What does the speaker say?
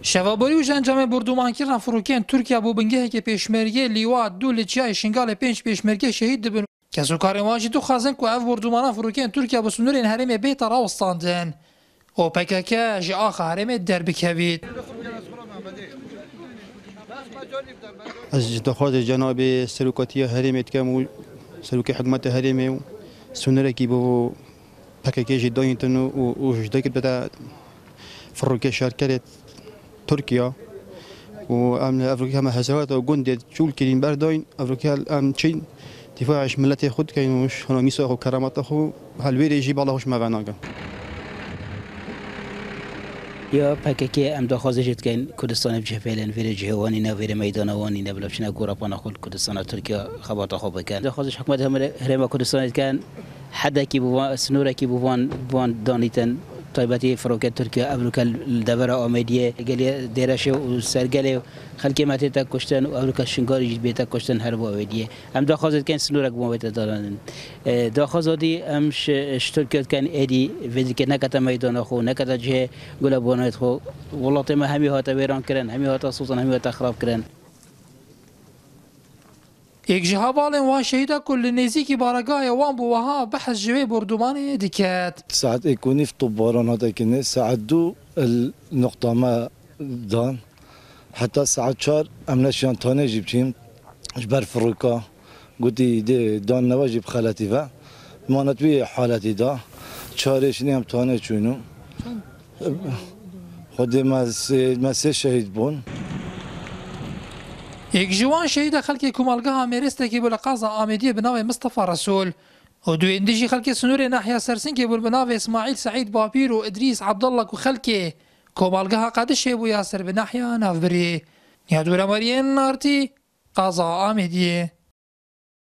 شوابوری و جنجام بردومان کردن فروکین ترکیه بو بنگه که پیشمرگی لیوا دو لچای شنگال 5 پیشمرگی شهید دبن کسو کارماجی تو خازن کو اف بردومان فروکین ترکیه بو سنورین هرم بیت راوستاندن او پکک جی آخ هرم درب کوید از دخواد جناب سلوکاتی هرم اتکم و سلوک حکمت هرم و سنوره کی بو پکک جی داینتن و جداکت بتا فروکین شرکت تركيا وأمن أفريقيا ما هزوات وجند شول كريم بردين أفريقيا الآن شيء دفاعش ملتي خود كين وش هنا ميسا أخو كرامات أخو هالوير يجيب الله وش ما غناقة يا بحكي أم دخوازي جت كين كردستان بجهفلين فير جهواني نا فير ميدان واني نا بلافشنا كورا بانا خل كردستان تركيا خبرت أخو بكان دخوازي حكومة هرم كردستان كان حدا كي بوان سنورة كي بوان دانيتن طيبتي فروكة تركيا أبروك الدبرة أميدية قال ديرش وسرقله خلك ما تيتا كشتن وأبروك الشنقاري جد بيتا كشتن هربوا أميدية أم داخل كان سنورك بوميت دارن داخل دي أمش اشتركت كان إدي فيدي كنا كتا ميدان أخو نكتا جه قول بونيت خو والله تما همي هاتا ويران كرن همي هاتا صوتا همي هاتا خراب كرن یک جهابالن وان شهیدا کل نزیکی بارگاه وان بوها بحث جوی بردومانی دیکت ساعت يكوني في طباران هذا كنا ساعت دو النقطة ما دان حتى ساعت 4 أمنشان تاني جبتين جبر فروكا قلتي دان نواجب خالتي فا ما نتبي حالتي دا 4 هم تاني شنو خودي ما سه شهيد بون یک جوان شهید خلک کمالگاه مرسته که بول قازا آمدیه بناو مصطفى رسول و دو اندیجی خلک سنور ناحیه سرسن که بول بناو اسماعیل سعید بابیر و ادریس عبدالله کو خلک کمالگاه قادش بو یاسر بناحیه نافبری یادور مرین نارتی قازا آمدیه